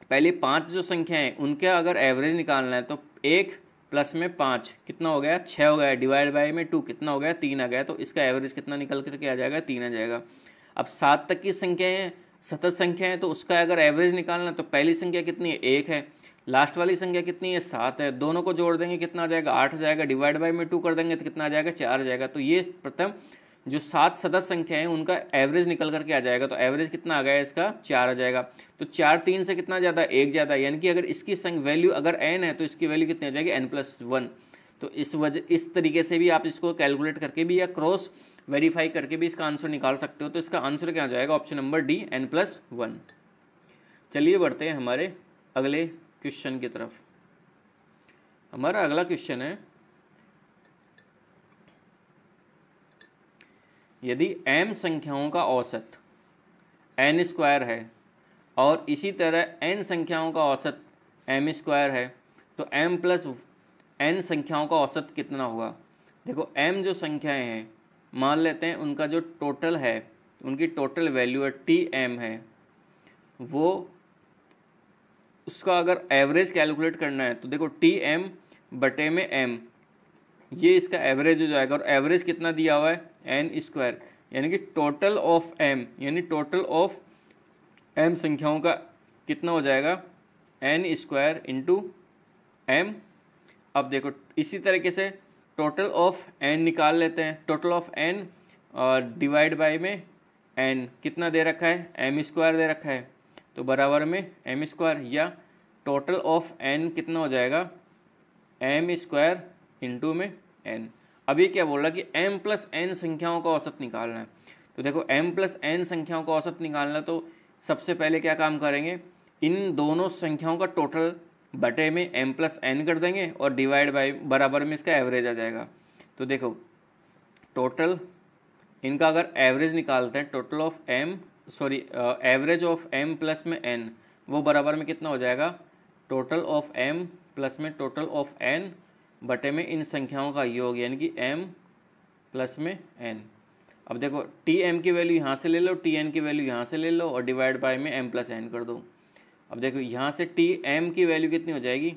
पहले 5 जो संख्या है उनका अगर एवरेज निकालना है तो 1 + में 5 कितना हो गया 6 हो गया, डिवाइड बाय में 2 कितना हो गया 3 आ गया, तो इसका एवरेज कितना निकल करके आ जाएगा 3 आ जाएगा। अब 7 तक की संख्याएं सतत संख्या है तो उसका अगर एवरेज निकालना तो पहली संख्या कितनी है 1 है, लास्ट वाली संख्या कितनी है 7 है, दोनों को जोड़ देंगे कितना आ जाएगा 8 जाएगा, डिवाइड बाय में 2 कर देंगे तो कितना आ जाएगा 4 जाएगा। तो ये प्रथम जो 7 सतत संख्या है उनका एवरेज निकल करके आ जाएगा। तो एवरेज कितना आ गया इसका 4 आ जाएगा। तो 4 3 से कितना ज़्यादा 1 ज़्यादा, यानी कि अगर इसकी वैल्यू अगर n है तो इसकी वैल्यू कितनी आ जाएगी n+1। तो इस तरीके से भी आप इसको कैलकुलेट करके भी या क्रॉस वेरीफाई करके भी इसका आंसर निकाल सकते हो। तो इसका आंसर क्या आ जाएगा ऑप्शन नंबर डी n+1। चलिए बढ़ते हैं हमारे अगले क्वेश्चन की तरफ। हमारा अगला क्वेश्चन है, यदि m संख्याओं का औसत n² है और इसी तरह n संख्याओं का औसत m² है तो m+n संख्याओं का औसत कितना होगा। देखो m जो संख्याएं हैं मान लेते हैं उनका जो टोटल है, उनकी टोटल वैल्यू है tm है, वो उसका अगर एवरेज कैलकुलेट करना है तो देखो tm बटे में m, ये इसका एवरेज हो जाएगा। और एवरेज कितना दिया हुआ है n², यानी कि टोटल ऑफ m, यानी टोटल ऑफ m संख्याओं का कितना हो जाएगा n² इंटू m। अब देखो इसी तरीके से टोटल ऑफ n निकाल लेते हैं। टोटल ऑफ n और डिवाइड बाय में n कितना दे रखा है m² दे रखा है, तो बराबर में m², या टोटल ऑफ n कितना हो जाएगा m² इंटू में n। अभी क्या बोल रहा कि m+n संख्याओं का औसत निकालना है। तो देखो m+n संख्याओं का औसत निकालना, तो सबसे पहले क्या काम करेंगे, इन दोनों संख्याओं का टोटल बटे में m+n कर देंगे और डिवाइड बाय बराबर में इसका एवरेज आ जाएगा। तो देखो टोटल इनका अगर एवरेज निकालते हैं, total of average of m plus में n, वो बराबर में कितना हो जाएगा टोटल ऑफ m प्लस में टोटल ऑफ n बटे में इन संख्याओं का योग, यानी कि m प्लस में n। अब देखो tm की वैल्यू यहाँ से ले लो, tn की वैल्यू यहाँ से ले लो और डिवाइड बाय में m+n कर दो। अब देखो यहाँ से tm की वैल्यू कितनी हो जाएगी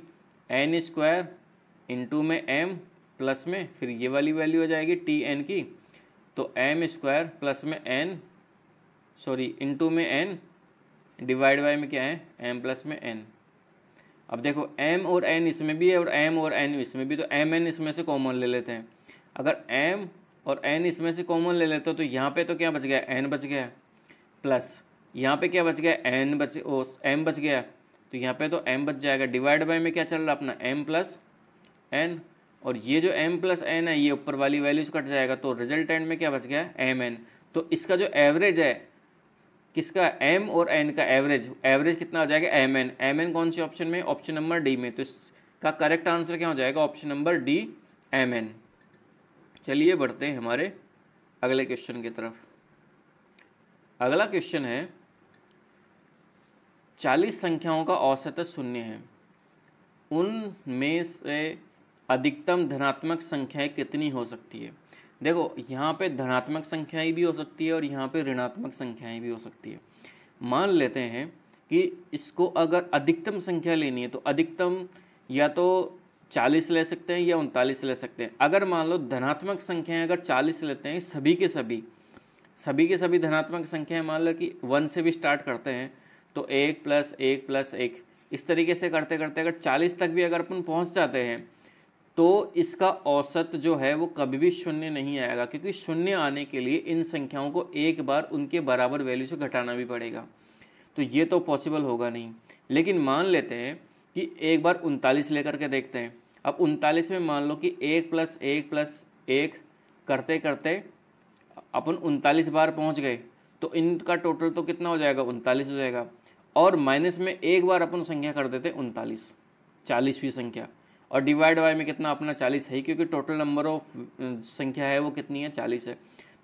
n² इंटू में m प्लस में फिर ये वाली वैल्यू हो जाएगी tn की, तो m² प्लस में n इंटू में n डिवाइड बाय में क्या है m प्लस में n। अब देखो m और n इसमें भी है और m और n इसमें भी, तो mn इसमें से कॉमन ले लेते हैं। अगर m और n इसमें से कॉमन ले लेते हो तो यहाँ पे तो क्या बच गया n बच गया, प्लस यहाँ पे क्या बच गया m बच गया, तो यहाँ पे तो m बच जाएगा। डिवाइड बाय में क्या चल रहा अपना m+n, और ये जो m+n है ये ऊपर वाली वैल्यूज कट जाएगा, तो रिजल्टेंट में क्या बच गया mn। तो इसका जो एवरेज है किसका m और n का एवरेज कितना हो जाएगा mn कौन से ऑप्शन में, ऑप्शन नंबर डी में। तो इसका करेक्ट आंसर क्या हो जाएगा ऑप्शन नंबर डी mn। चलिए बढ़ते हैं हमारे अगले क्वेश्चन की तरफ। अगला क्वेश्चन है 40 संख्याओं का औसत 0 है, उनमें से अधिकतम धनात्मक संख्याएं कितनी हो सकती है। देखो यहाँ पे धनात्मक संख्याएं भी हो सकती है और यहाँ पे ऋणात्मक संख्याएं भी हो सकती है। मान लेते हैं कि इसको अगर अधिकतम संख्या लेनी है तो अधिकतम या तो 40 ले सकते हैं या 39 ले सकते हैं। अगर मान लो धनात्मक संख्याएं अगर 40 लेते हैं, सभी के सभी धनात्मक संख्याएं मान लो कि 1 से भी स्टार्ट करते हैं, तो 1 + 1 + 1 इस तरीके से करते करते अगर 40 तक भी अगर अपन पहुंच जाते हैं तो इसका औसत जो है वो कभी भी 0 नहीं आएगा, क्योंकि 0 आने के लिए इन संख्याओं को एक बार उनके बराबर वैल्यू से घटाना भी पड़ेगा। तो ये तो पॉसिबल होगा नहीं। लेकिन मान लेते हैं कि एक बार 39 लेकर के देखते हैं। अब 39 में मान लो कि 1 + 1 + 1 करते करते अपन 39 बार पहुंच गए, तो इनका टोटल तो कितना हो जाएगा 39 हो जाएगा। और माइनस में एक बार अपन संख्या कर देते 39, 40वीं संख्या, और डिवाइड बाय में कितना अपना 40 है, क्योंकि टोटल नंबर ऑफ संख्या है वो कितनी है 40 है।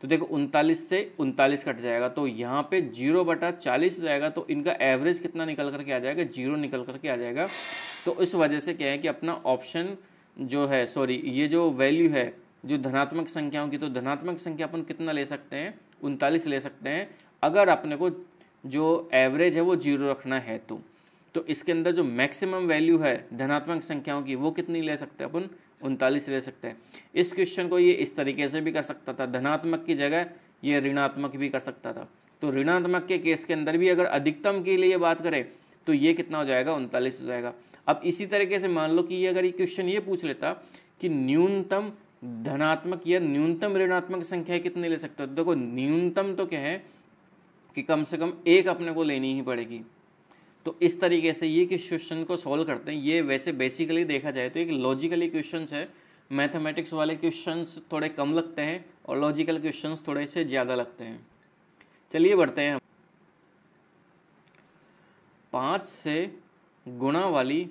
तो देखो 39 से 39 कट जाएगा, तो यहाँ पे 0/40 जाएगा, तो इनका एवरेज कितना निकल करके आ जाएगा 0 निकल करके आ जाएगा। तो इस वजह से क्या है कि अपना ऑप्शन जो है ये जो वैल्यू है जो धनात्मक संख्याओं की, तो धनात्मक संख्या अपन कितना ले सकते हैं 39 ले सकते हैं, अगर अपने को जो एवरेज है वो 0 रखना है तो इसके अंदर जो मैक्सिमम वैल्यू है धनात्मक संख्याओं की वो कितनी ले सकते हैं अपन 39 ले सकते हैं। इस क्वेश्चन को ये इस तरीके से भी कर सकता था, धनात्मक की जगह ये ऋणात्मक भी कर सकता था। तो ऋणात्मक के केस के अंदर भी अगर अधिकतम के लिए बात करें तो ये कितना हो जाएगा, 39 हो जाएगा। अब इसी तरीके से मान लो कि अगर ये क्वेश्चन ये पूछ लेता कि न्यूनतम धनात्मक या न्यूनतम ऋणात्मक संख्या कितनी ले सकते हो, देखो न्यूनतम तो क्या है कि कम से कम एक अपने को लेनी ही पड़ेगी। तो इस तरीके से ये किस क्वेश्चन को सॉल्व करते हैं। ये वैसे बेसिकली देखा जाए तो एक लॉजिकली क्वेश्चंस है, मैथमेटिक्स वाले क्वेश्चंस थोड़े कम लगते हैं और लॉजिकल क्वेश्चंस थोड़े से ज़्यादा लगते हैं। चलिए बढ़ते हैं। 5 से गुणा वाली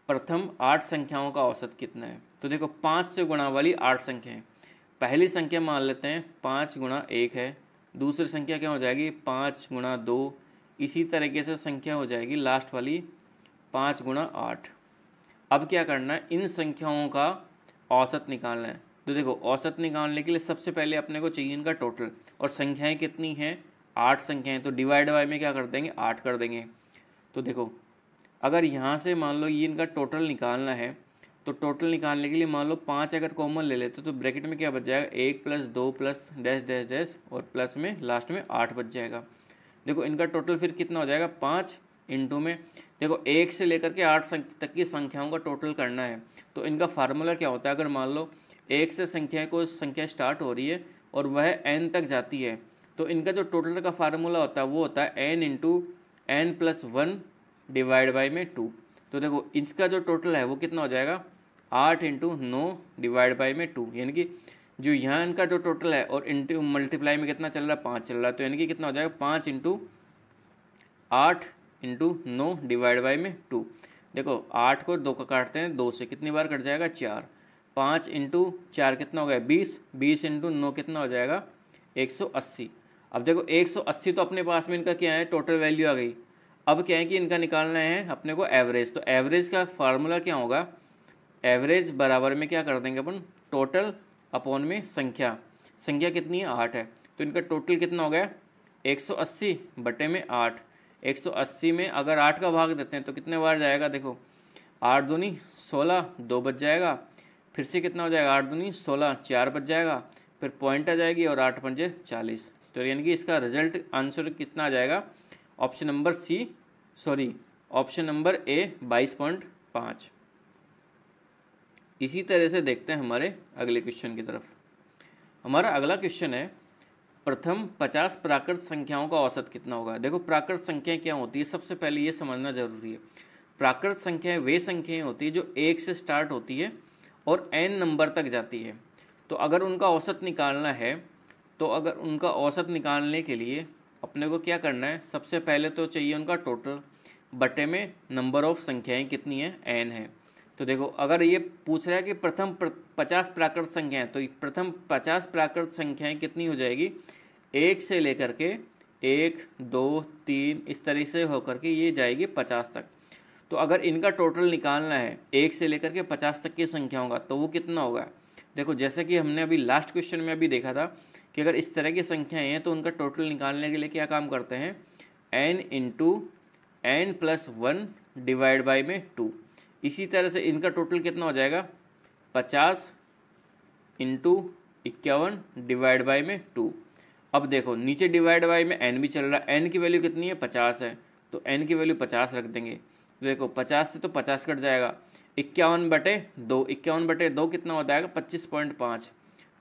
प्रथम 8 संख्याओं का औसत कितना है। तो देखो 5 से गुणा वाली 8 संख्याएं, पहली संख्या मान लेते हैं 5 गुणा 1 है, दूसरी संख्या क्या हो जाएगी 5 गुणा 2, इसी तरीके से संख्या हो जाएगी लास्ट वाली 5 गुणा 8। अब क्या करना है, इन संख्याओं का औसत निकालना है। तो देखो औसत निकालने के लिए सबसे पहले अपने को चाहिए इनका टोटल, और संख्याएं कितनी हैं 8 संख्याएं, तो डिवाइड बाय में क्या कर देंगे 8 कर देंगे। तो देखो अगर यहाँ से मान लो ये इनका टोटल निकालना है, तो टोटल निकालने के लिए मान लो 5 अगर कॉमन ले लेते तो ब्रैकेट में क्या बच जाएगा 1 + 2 + डैश डैश डैश और प्लस में लास्ट में 8 बच जाएगा। देखो इनका टोटल फिर कितना हो जाएगा 5 इंटू में, देखो 1 से लेकर के 8 तक की संख्याओं का टोटल करना है। तो इनका फार्मूला क्या होता है, अगर मान लो 1 से संख्या स्टार्ट हो रही है और वह n तक जाती है, तो इनका जो टोटल का फार्मूला होता है वो होता है n into n+1 divide by में 2। तो देखो इसका जो टोटल है वो कितना हो जाएगा 8 इंटू 9 डिवाइड बाई में 2, यानी कि जो यहाँ इनका जो टोटल है और इंटू मल्टीप्लाई में कितना चल रहा है 5 चल रहा है, तो यानी कि कितना हो जाएगा 5 इंटू 8 इंटू 9 डिवाइड बाई में 2। देखो 8 को 2 का काटते हैं 2 से, कितनी बार कट जाएगा 4, 5 इंटू 4 कितना हो गया 20, 20 इंटू 9 कितना हो जाएगा 180। अब देखो 180 तो अपने पास में इनका क्या है टोटल वैल्यू आ गई। अब क्या है कि इनका निकालना है अपने को एवरेज, तो एवरेज का फार्मूला क्या होगा, एवरेज बराबर में क्या कर देंगे अपन टोटल अपॉन में संख्या, संख्या कितनी है 8 है, तो इनका टोटल कितना हो गया 180 बटे में 8। 180 में अगर 8 का भाग देते हैं तो कितने बार जाएगा, देखो 8 दूनी 16 2 बच जाएगा, फिर से कितना हो जाएगा 8 दूनी 16 4 बच जाएगा, फिर पॉइंट आ जाएगी और 8 पंजे 40। तो यानी कि इसका रिजल्ट आंसर कितना आ जाएगा, option number C, sorry option number A 22.5। इसी तरह से देखते हैं हमारे अगले क्वेश्चन की तरफ। हमारा अगला क्वेश्चन है प्रथम 50 प्राकृत संख्याओं का औसत कितना होगा। देखो प्राकृत संख्याएं क्या होती है, सबसे पहले ये समझना जरूरी है। प्राकृत संख्याएं वे संख्याएं होती है जो 1 से स्टार्ट होती है और n नंबर तक जाती है। तो अगर उनका औसत निकालना है, तो अगर उनका औसत निकालने के लिए अपने को क्या करना है, सबसे पहले तो चाहिए उनका टोटल बटे में नंबर ऑफ संख्याएं कितनी है n है। तो देखो अगर ये पूछ रहा है कि प्रथम 50 प्राकृत संख्याएं, तो प्रथम 50 प्राकृत संख्याएं कितनी हो जाएगी, 1 से लेकर के 1 2 3 इस तरह से होकर के ये जाएगी 50 तक। तो अगर इनका टोटल निकालना है 1 से लेकर के 50 तक की संख्याओं का, तो वो कितना होगा। देखो जैसे कि हमने अभी लास्ट क्वेश्चन में अभी देखा था कि अगर इस तरह की संख्याएं हैं तो उनका टोटल निकालने के लिए क्या काम करते हैं, n into n+1 divide by में 2। इसी तरह से इनका टोटल कितना हो जाएगा 50 इंटू 51 डिवाइड बाई में 2। अब देखो नीचे डिवाइड बाई में n भी चल रहा है, n की वैल्यू कितनी है 50 है, तो n की वैल्यू 50 रख देंगे। तो देखो 50 से तो 50 कट जाएगा, 51/2, 51/2 कितना हो जाएगा 25.5,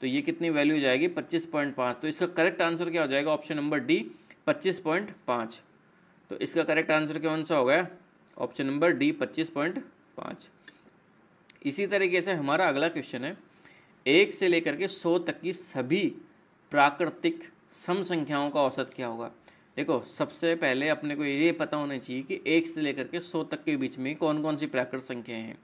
तो ये कितनी वैल्यू हो जाएगी 25.5। तो इसका करेक्ट आंसर क्या हो जाएगा, ऑप्शन नंबर डी 25.5। तो इसका करेक्ट आंसर कौन सा हो गया, ऑप्शन नंबर डी 25.5। इसी तरीके से हमारा अगला क्वेश्चन है 1 से लेकर के 100 तक की सभी प्राकृतिक सम संख्याओं का औसत क्या होगा। देखो सबसे पहले अपने को ये पता होना चाहिए कि 1 से लेकर के 100 तक के बीच में कौन कौन सी प्राकृत संख्याएं हैं।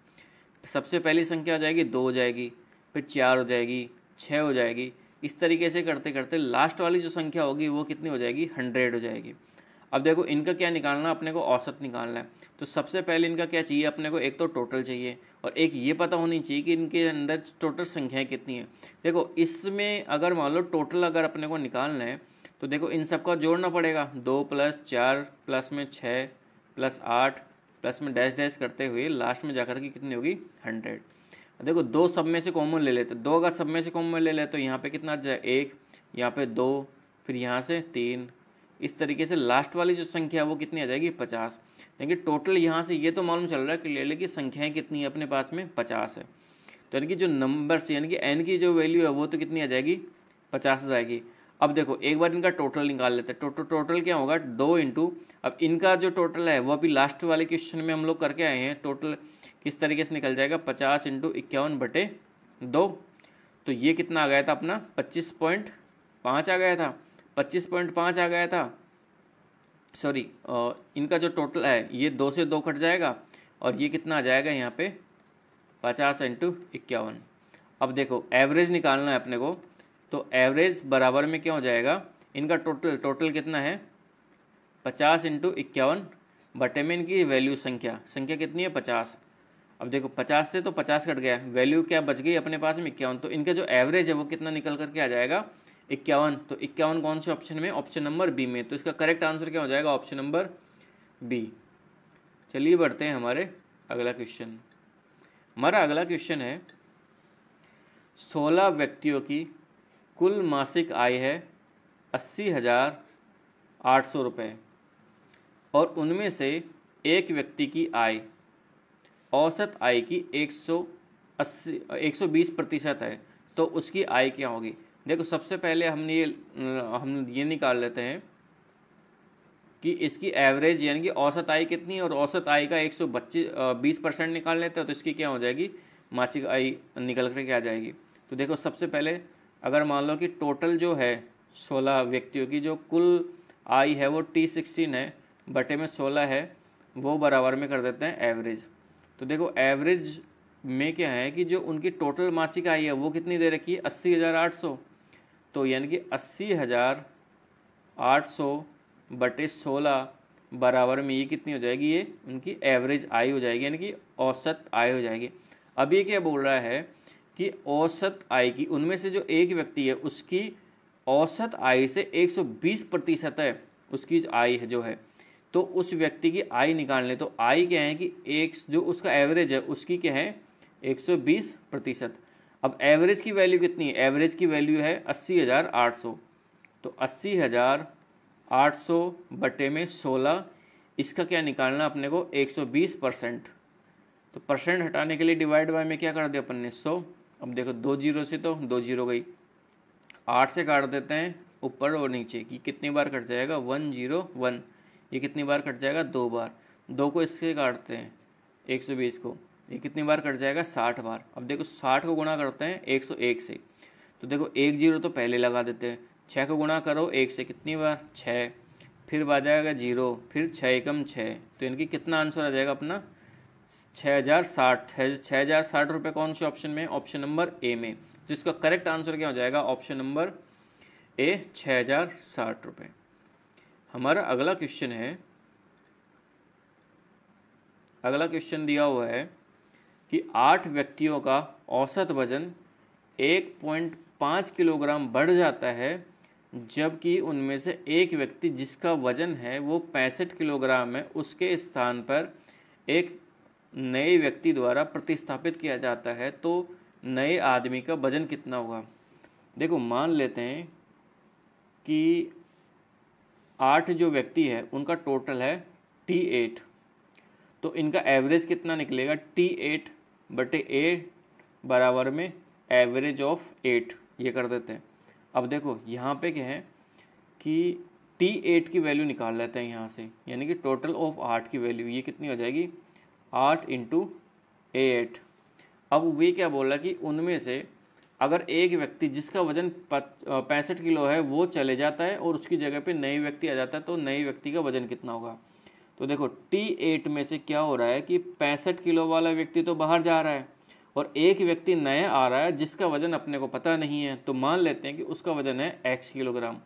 सबसे पहली संख्या हो जाएगी 2 हो जाएगी, फिर 4 हो जाएगी, 6 हो जाएगी, इस तरीके से करते करते लास्ट वाली जो संख्या होगी वो कितनी हो जाएगी 100 हो जाएगी। अब देखो इनका क्या निकालना, अपने को औसत निकालना है। तो सबसे पहले इनका क्या चाहिए अपने को, एक तो टोटल चाहिए और एक ये पता होनी चाहिए कि इनके अंदर टोटल संख्याएं कितनी है। देखो इसमें अगर मान लो टोटल अगर अपने को निकालना है तो देखो इन सबका जोड़ना पड़ेगा, 2 + 4 प्लस में 6 प्लस 8 प्लस में डैश डैश करते हुए लास्ट में जाकर के कितनी होगी 100। देखो 2 सब में से कॉमन ले लेते, 2 अगर सब में से कॉमन ले लेते तो यहाँ पे कितना आ जाए 1, यहाँ पे 2, फिर यहाँ से 3, इस तरीके से लास्ट वाली जो संख्या है वो कितनी आ जाएगी 50। देखिए टोटल यहाँ से ये तो मालूम चल रहा है क्लियरली कि संख्याएँ कितनी है अपने पास में 50 है। तो यानी कि जो नंबर्स यानी कि n की जो वैल्यू है वो तो कितनी आ जाएगी 50 आ जाएगी। अब देखो एक बार इनका टोटल निकाल लेते हैं। टोटल क्या होगा 2 इंटू, अब इनका जो टोटल है वो अभी लास्ट वाले क्वेश्चन में हम लोग करके आए हैं। टोटल किस तरीके से निकल जाएगा 50 इंटू 51/2। तो ये कितना आ गया था अपना 25.5 आ गया था, 25.5 आ गया था। सॉरी इनका जो टोटल है ये 2 से 2 कट जाएगा और ये कितना आ जाएगा यहाँ पे 50 इंटू 51। अब देखो एवरेज निकालना है अपने को, तो एवरेज बराबर में क्या हो जाएगा इनका टोटल कितना है 50 इंटू 51 बटे में इनकी वैल्यू संख्या कितनी है 50। अब देखो 50 से तो 50 कट गया, वैल्यू क्या बच गई अपने पास में 51। तो इनका जो एवरेज है वो कितना निकल करके आ जाएगा 51। तो 51 कौन से ऑप्शन में, ऑप्शन नंबर बी में। तो इसका करेक्ट आंसर क्या हो जाएगा ऑप्शन नंबर बी। चलिए बढ़ते हैं हमारे अगला क्वेश्चन। हमारा अगला क्वेश्चन है 16 व्यक्तियों की कुल मासिक आय है 80,800 रुपये और उनमें से एक व्यक्ति की आय औसत आय की 120% है, तो उसकी आय क्या होगी। देखो सबसे पहले हम ये निकाल लेते हैं कि इसकी एवरेज यानी कि औसत आय कितनी है और औसत आय का 120% निकाल लेते हैं तो इसकी क्या हो जाएगी मासिक आय निकल कर के आ जाएगी। तो देखो सबसे पहले अगर मान लो कि टोटल जो है 16 व्यक्तियों की जो कुल आय है वो T16 है बटे में 16 है, वो बराबर में कर देते हैं एवरेज। तो देखो एवरेज में क्या है कि जो उनकी टोटल मासिक आय है वो कितनी दे रखी है 80,800। तो यानी कि 80,800 बटे 16 बराबर में ये कितनी हो जाएगी, ये उनकी एवरेज आय हो जाएगी यानी कि औसत आय हो जाएगी। अब ये क्या बोल रहा है कि औसत आय की उनमें से जो एक व्यक्ति है उसकी औसत आय से 120% है उसकी आय है जो है, तो उस व्यक्ति की आय निकालने। तो आय क्या है कि एक जो उसका एवरेज है उसकी क्या है 120%। अब एवरेज की वैल्यू कितनी है, एवरेज की वैल्यू है 80,800। तो 80,800 बटे में 16, इसका क्या निकालना अपने को 120%। तो परसेंट हटाने के लिए डिवाइड बाय में क्या कर दिया अपन ने 100। अब देखो 2 जीरो से तो 2 जीरो गई, 8 से काट देते हैं ऊपर और नीचे कि कितनी बार कट जाएगा 101। ये कितनी बार कट जाएगा 2 बार, 2 को इससे काटते हैं 120 को, ये कितनी बार कट जाएगा 60 बार। अब देखो 60 को गुणा करते हैं 101 से, तो देखो 1 जीरो तो पहले लगा देते हैं। 6 को गुणा करो 1 से कितनी बार 6, फिर आ जाएगा 0, फिर 6 एकम 6। तो इनकी कितना आंसर आ जाएगा अपना 6,060 रुपये। कौन से ऑप्शन में, ऑप्शन नंबर ए में। तो इसका करेक्ट आंसर क्या हो जाएगा ऑप्शन नंबर ए 6,060 रुपये। हमारा अगला क्वेश्चन है, अगला क्वेश्चन दिया हुआ है कि 8 व्यक्तियों का औसत वजन 1.5 किलोग्राम बढ़ जाता है, जबकि उनमें से एक व्यक्ति जिसका वजन है वो 65 किलोग्राम है उसके स्थान पर एक नए व्यक्ति द्वारा प्रतिस्थापित किया जाता है, तो नए आदमी का वजन कितना होगा। देखो मान लेते हैं कि 8 जो व्यक्ति है उनका टोटल है T8, तो इनका एवरेज कितना निकलेगा T8 बटे 8 बराबर में एवरेज ऑफ 8, ये कर देते हैं। अब देखो यहाँ पे क्या है कि T8 की वैल्यू निकाल लेते हैं यहाँ से, यानी कि टोटल ऑफ 8 की वैल्यू ये कितनी हो जाएगी 8 इंटू 8। अब वे क्या बोला कि उनमें से अगर एक व्यक्ति जिसका वजन 65 किलो है वो चले जाता है और उसकी जगह पे नए व्यक्ति आ जाता है, तो नए व्यक्ति का वजन कितना होगा। तो देखो T8 में से क्या हो रहा है कि 65 किलो वाला व्यक्ति तो बाहर जा रहा है और एक व्यक्ति नया आ रहा है जिसका वजन अपने को पता नहीं है, तो मान लेते हैं कि उसका वजन है x किलोग्राम।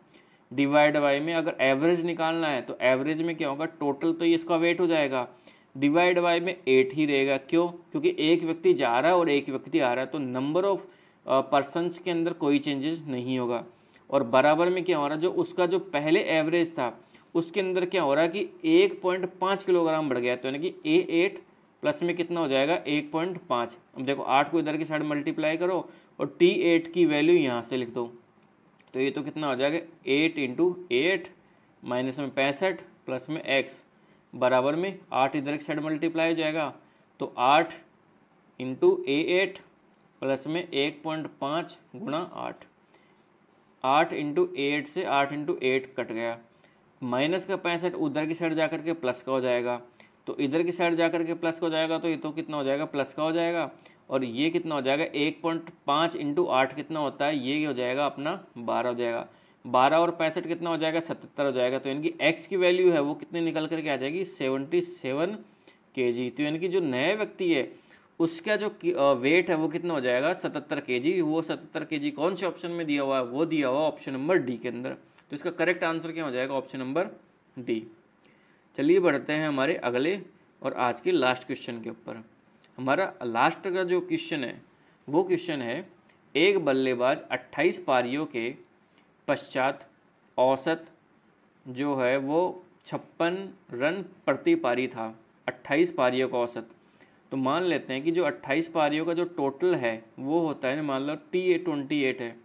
डिवाइड बाई में अगर एवरेज निकालना है तो एवरेज में क्या होगा, टोटल तो ये इसका वेट हो जाएगा, डिवाइड बाई में 8 ही रहेगा। क्यों, क्योंकि एक व्यक्ति जा रहा है और एक व्यक्ति आ रहा है, तो नंबर ऑफ पर्सन्स के अंदर कोई चेंजेस नहीं होगा। और बराबर में क्या हो रहा है, जो उसका जो पहले एवरेज था उसके अंदर क्या हो रहा है कि 1.5 किलोग्राम बढ़ गया, तो यानी कि A8 प्लस में कितना हो जाएगा 1.5। अब देखो 8 को इधर की साइड मल्टीप्लाई करो और T8 की वैल्यू यहाँ से लिख दो, तो ये तो कितना हो जाएगा 8 इंटू 8 माइनस में 65 प्लस में x बराबर में 8 इधर की साइड मल्टीप्लाई हो जाएगा, तो 8 इंटू A8 प्लस में 1.5 गुणा 8 इंटू A8 से 8 इंटू 8 कट गया, माइनस का 65 उधर की साइड जाकर के प्लस का हो जाएगा, तो इधर की साइड जाकर के प्लस का हो जाएगा, तो ये तो कितना हो जाएगा प्लस का हो जाएगा, और ये कितना हो जाएगा 1.5 इंटू 8 कितना होता है, ये हो जाएगा अपना 12 हो जाएगा, 12 और 65 कितना हो जाएगा 77 हो जाएगा। तो इनकी x की वैल्यू है वो कितनी निकल करके आ जाएगी 77 kg। तो यानी कि जो नया व्यक्ति है उसका जो वेट है वो कितना हो जाएगा 77 kg। वो 77 kg कौन से ऑप्शन में दिया हुआ है, वो दिया हुआ ऑप्शन नंबर डी के अंदर। तो इसका करेक्ट आंसर क्या हो जाएगा ऑप्शन नंबर डी। चलिए बढ़ते हैं हमारे अगले और आज के लास्ट क्वेश्चन के ऊपर। हमारा लास्ट का जो क्वेश्चन है वो क्वेश्चन है, एक बल्लेबाज 28 पारियों के पश्चात औसत जो है वो 56 रन प्रति पारी था, 28 पारियों का औसत। तो मान लेते हैं कि जो 28 पारियों का जो टोटल है वो होता है, मान लो T28 है,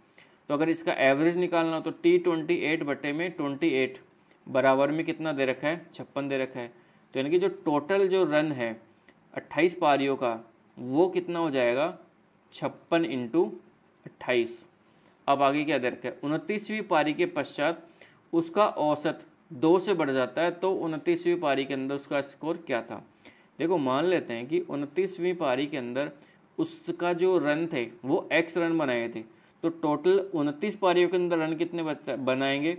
तो अगर इसका एवरेज निकालना हो तो T28 बटे में 28 बराबर में कितना दे रखा है 56 दे रखा है। तो यानी कि जो टोटल जो रन है 28 पारियों का वो कितना हो जाएगा 56 इंटू 28। अब आगे क्या दे रखा है 29वीं पारी के पश्चात उसका औसत 2 से बढ़ जाता है, तो 29वीं पारी के अंदर उसका स्कोर क्या था। देखो मान लेते हैं कि 29वीं पारी के अंदर उसका जो रन थे वो x रन बनाए थे, तो टोटल 29 पारियों के अंदर रन कितने बनाएंगे,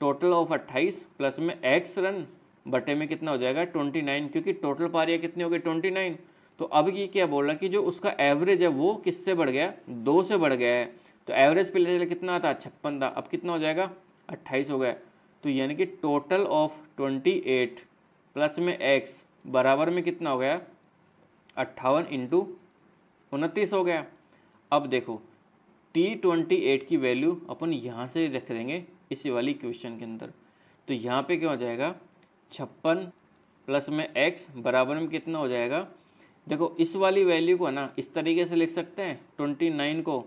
टोटल ऑफ 28 प्लस में x रन बटे में कितना हो जाएगा 29, क्योंकि टोटल पारियाँ कितनी हो गई 29। तो अब ये क्या बोल रहा कि जो उसका एवरेज है वो किससे बढ़ गया 2 से बढ़ गया है। तो एवरेज पहले कितना था 56 था, अब कितना हो जाएगा 28 हो गया। तो यानी कि टोटल ऑफ 28 प्लस में x बराबर में कितना हो गया 58 इंटू 29 हो गया। अब देखो T28 की वैल्यू अपन यहाँ से रख देंगे इसी वाली क्वेश्चन के अंदर, तो यहाँ पे क्या हो जाएगा 56 प्लस में x बराबर में कितना हो जाएगा, देखो इस वाली वैल्यू को ना इस तरीके से लिख सकते हैं 29 को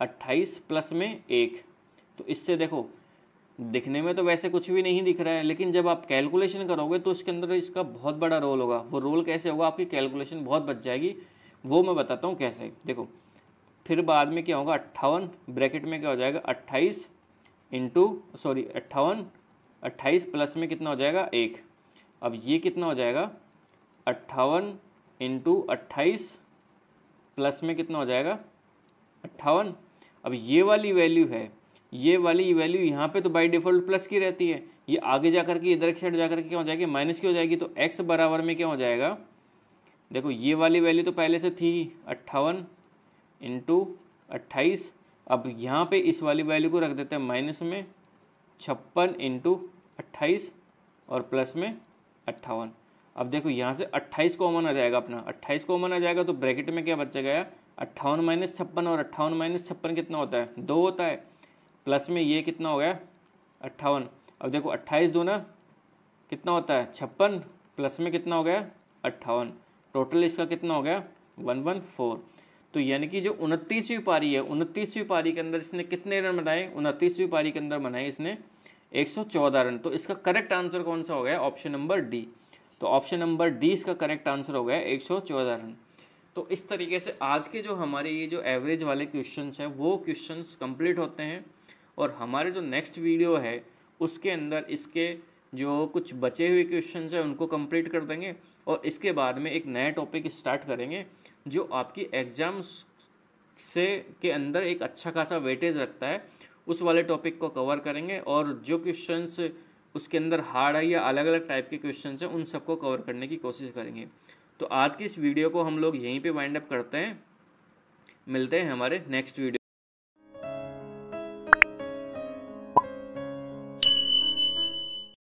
28 प्लस में 1। तो इससे देखो दिखने में तो वैसे कुछ भी नहीं दिख रहा है, लेकिन जब आप कैलकुलेशन करोगे तो इसके अंदर इसका बहुत बड़ा रोल होगा। वो रोल कैसे होगा, आपकी कैलकुलेशन बहुत बच जाएगी, वो मैं बताता हूँ कैसे। देखो फिर बाद में क्या होगा 58 ब्रैकेट में क्या हो जाएगा 28 इंटू 28 प्लस में कितना हो जाएगा 1। अब ये कितना हो जाएगा 58 इंटू 28 प्लस में कितना हो जाएगा 58। अब ये वाली वैल्यू है, ये वाली वैल्यू यहाँ पे तो बाय डिफ़ॉल्ट प्लस की रहती है, ये आगे जाकर के इधर की साइड जाकर के क्या हो जाएगी माइनस की हो जाएगी। तो x बराबर में क्या हो जाएगा, देखो ये वाली वैल्यू तो पहले से थी 58 इंटू 28, अब यहाँ पे इस वाली वैल्यू को रख देते हैं माइनस में 56 इंटू 28 और प्लस में 58। अब देखो यहाँ से 28 कॉमन आ जाएगा अपना, 28 कॉमन आ जाएगा तो ब्रैकेट में क्या बचेगा 58 माइनस 56, और 58 माइनस 56 कितना होता है 2 होता है, प्लस में ये कितना हो गया 58। अब देखो 28 दूना कितना होता है 56, प्लस में कितना हो गया 58, टोटल इसका कितना हो गया 114। तो यानी कि जो 29वीं पारी है 29वीं पारी के अंदर इसने कितने रन बनाए, 29वीं पारी के अंदर बनाए इसने 114 रन। तो इसका करेक्ट आंसर कौन सा हो गया ऑप्शन नंबर डी। तो ऑप्शन नंबर डी इसका करेक्ट आंसर हो गया 114 रन। तो इस तरीके से आज के जो हमारे ये जो एवरेज वाले क्वेश्चंस हैं वो क्वेश्चंस कंप्लीट होते हैं, और हमारे जो नेक्स्ट वीडियो है उसके अंदर इसके जो कुछ बचे हुए क्वेश्चंस हैं उनको कंप्लीट कर देंगे, और इसके बाद में एक नया टॉपिक स्टार्ट करेंगे जो आपकी एग्ज़ाम्स से के अंदर एक अच्छा खासा वेटेज रखता है, उस वाले टॉपिक को कवर करेंगे। और जो क्वेश्चंस उसके अंदर हार्ड है या अलग अलग टाइप के क्वेश्चंस हैं उन सबको कवर करने की कोशिश करेंगे। तो आज की इस वीडियो को हम लोग यहीं पे वाइंड अप करते हैं, मिलते हैं हमारे नेक्स्ट वीडियो।